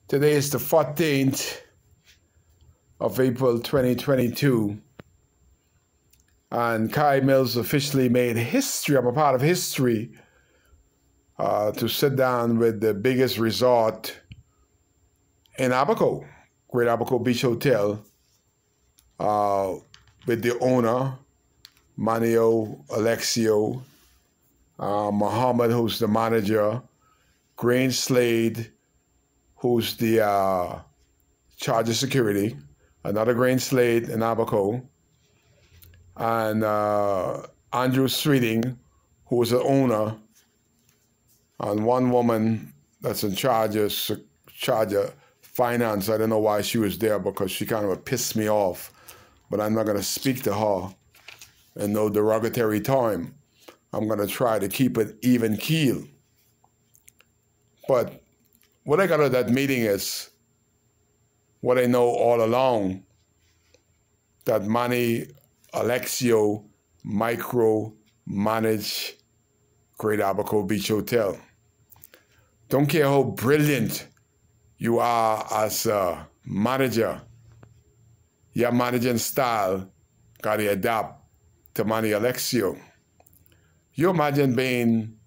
Today is the 14th of April 2022, and Kai Mills officially made history. I'm a part of history to sit down with the biggest resort in Abaco, Great Abaco Beach Hotel, with the owner, Manio Alexio, Muhammad, who's the manager, Grain Slade, who's the charge of security, another Grain Slade in Abaco, and Andrew Sweeting, who is the owner, and one woman that's in charge of finance. I don't know why she was there, because she kind of pissed me off, but I'm not going to speak to her in no derogatory time. I'm going to try to keep it even keel. But what I got out of that meeting is what I know all along, that Manny Alexio micro-manage Great Abaco Beach Hotel. Don't care how brilliant you are as a manager, your managing style got to adapt to Manny Alexio. You imagine being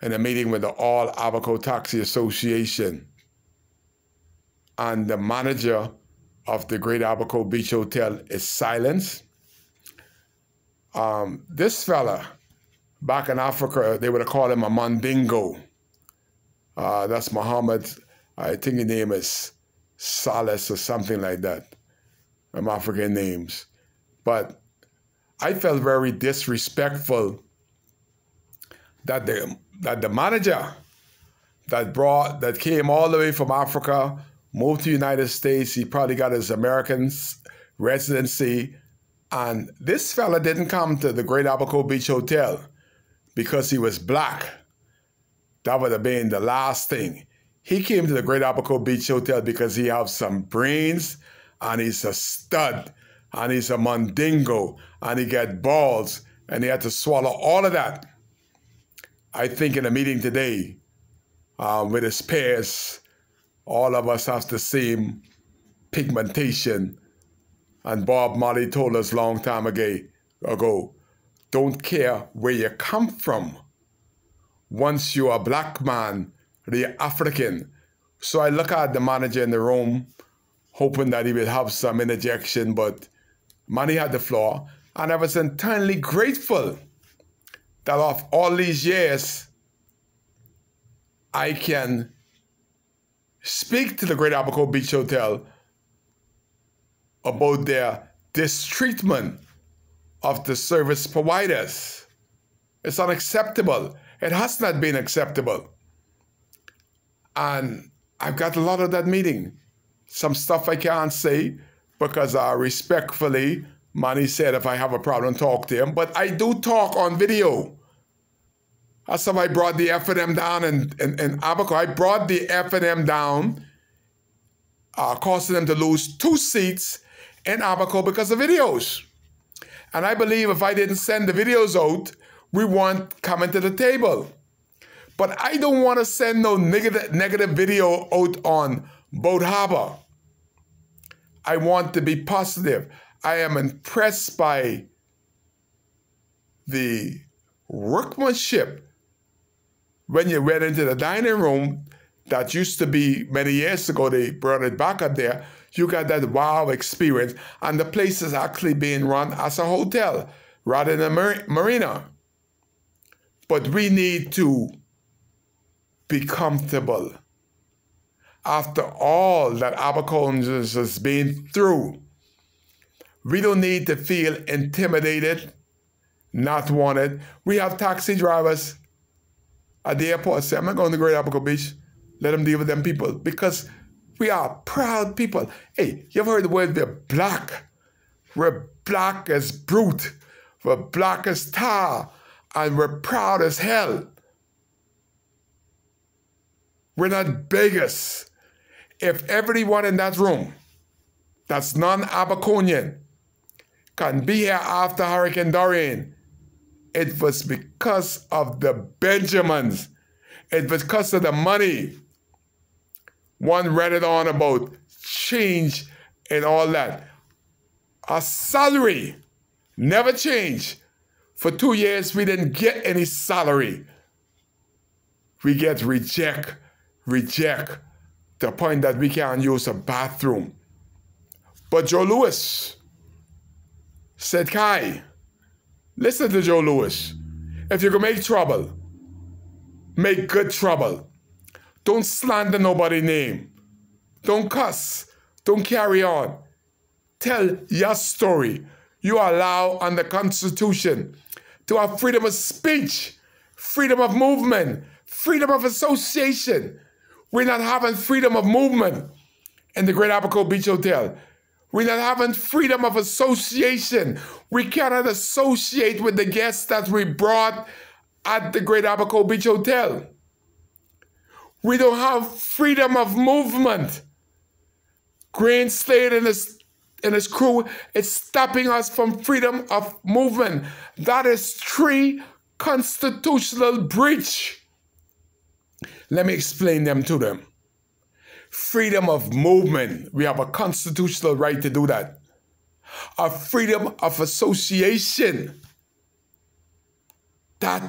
in a meeting with the All Abaco Taxi Association, and the manager of the Great Abaco Beach Hotel is silent. This fella, back in Africa, they would have called him a Mandingo. That's Muhammad, I think his name is Salas or something like that. African names. But I felt very disrespectful that the manager that came all the way from Africa, moved to the United States, he probably got his American residency, and this fella didn't come to the Great Abaco Beach Hotel because he was black. That would have been the last thing. He came to the Great Abaco Beach Hotel because he has some brains, and he's a stud, and he's a Mandingo, and he got balls, and he had to swallow all of that. I think in a meeting today with his peers, all of us have the same pigmentation. And Bob Marley told us a long time ago, don't care where you come from. Once you're a black man, you're African. So I look at the manager in the room, hoping that he would have some interjection, but Manny had the floor. And I was eternally grateful that of all these years, I can speak to the Great Abaco Beach Hotel about their mistreatment of the service providers. It's unacceptable. It has not been acceptable. And I've got a lot of that meeting. Some stuff I can't say because respectfully, Manny said if I have a problem, talk to him. But I do talk on video. That's how I brought the F&M down in Abaco. I brought the F&M down, causing them to lose 2 seats in Abaco because of videos. And I believe if I didn't send the videos out, we weren't coming to the table. But I don't want to send no negative video out on Boat Harbor. I want to be positive. I am impressed by the workmanship. When you went into the dining room, that used to be many years ago, they brought it back up there, you got that wow experience. And the place is actually being run as a hotel rather than a marina. But we need to be comfortable. After all that Abaconians has been through, we don't need to feel intimidated, not wanted. We have taxi drivers at the airport say, I'm not going to Great Abaco Beach. Let them deal with them people. Because we are proud people. Hey, you ever heard the word we're black? We're black as brute. We're black as tar. And we're proud as hell. We're not beggars. If everyone in that room that's non-Abaconian can be here after Hurricane Dorian, it was because of the Benjamins. It was because of the money. One read it on about change and all that. Our salary never changed. For 2 years, we didn't get any salary. We get reject, to the point that we can't use a bathroom. But Joe Louis said, Kai, listen to Joe Louis. If you're going to make trouble, make good trouble. Don't slander nobody's name. Don't cuss. Don't carry on. Tell your story. You are allowed under the Constitution to have freedom of speech, freedom of movement, freedom of association. We're not having freedom of movement in the Great Abaco Beach Hotel. We're not having freedom of association. We cannot associate with the guests that we brought at the Great Abaco Beach Hotel. We don't have freedom of movement. Green Slade and his crew is stopping us from freedom of movement. That is 3 constitutional breach. Let me explain them to them. Freedom of movement. We have a constitutional right to do that. A freedom of association. That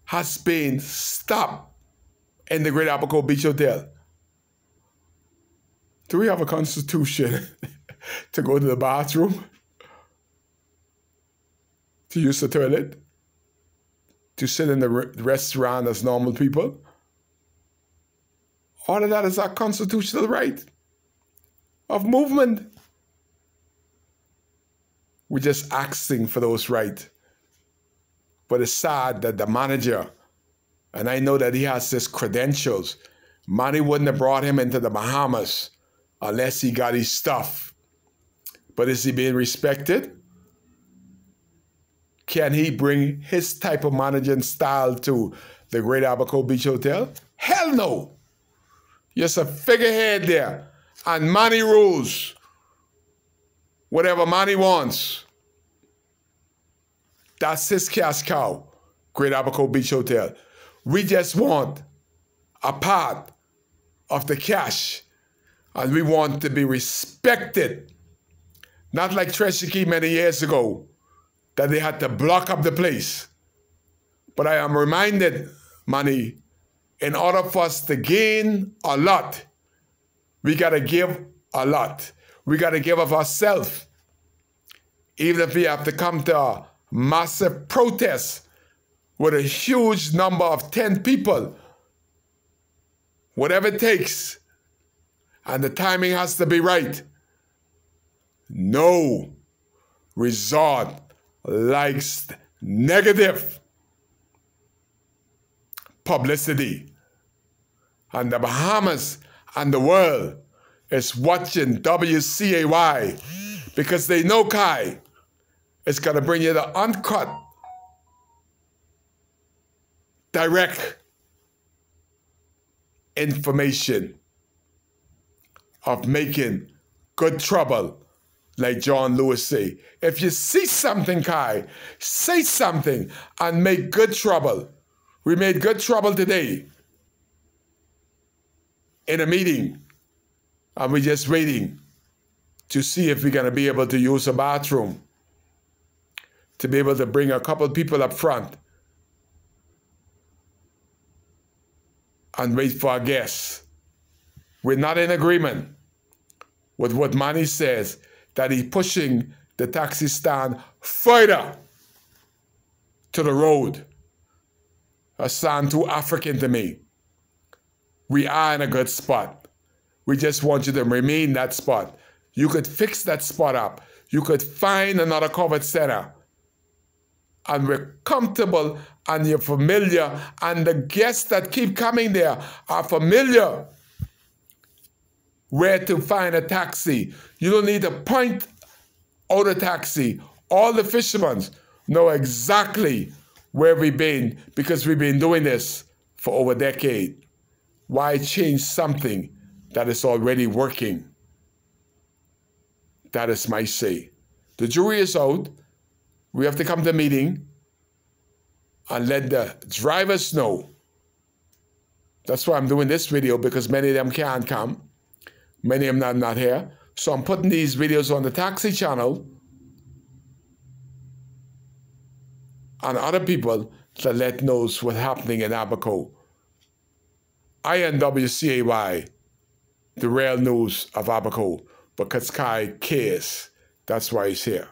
has been stopped in the Great Abaco Beach Hotel. Do we have a constitution to go to the bathroom? To use the toilet? To sit in the restaurant as normal people? All of that is our constitutional right of movement. We're just asking for those rights. But it's sad that the manager, and I know that he has his credentials, money wouldn't have brought him into the Bahamas unless he got his stuff. But is he being respected? Can he bring his type of managing style to the Great Abaco Beach Hotel? Hell no. Just a figurehead there. And money rules. Whatever money wants. That's his cash cow, Great Abaco Beach Hotel. We just want a part of the cash. And we want to be respected. Not like Treasure Key many years ago, that they had to block up the place. But I am reminded, Manny, in order for us to gain a lot, we got to give a lot. We got to give of ourselves. Even if we have to come to a massive protest with a huge number of 10 people, whatever it takes, and the timing has to be right. No resort likes negative publicity. And the Bahamas and the world is watching WCAY because they know, Kai, it's going to bring you the uncut, direct information of making good trouble, like John Lewis say. If you see something, Kai, say something and make good trouble. We made good trouble today in a meeting, and we're just waiting to see if we're going to be able to use a bathroom, to be able to bring a couple people up front and wait for our guests. We're not in agreement with what Manny says, that he's pushing the taxi stand further to the road. A sound too African to me. We are in a good spot. We just want you to remain that spot. You could fix that spot up. You could find another covered center. And we're comfortable and you're familiar, and the guests that keep coming there are familiar where to find a taxi. You don't need to point out a taxi. All the fishermen know exactly where we've been because we've been doing this for over a decade. Why change something that is already working? That is my say. The jury is out. We have to come to a meeting and let the drivers know That's why I'm doing this video, because many of them can't come. Many of them not here. So I'm putting these videos on the Taxi channel and other people to let knows what's happening in Abaco. INWCAY, the real news of Abaco, because Kai cares. That's why he's here.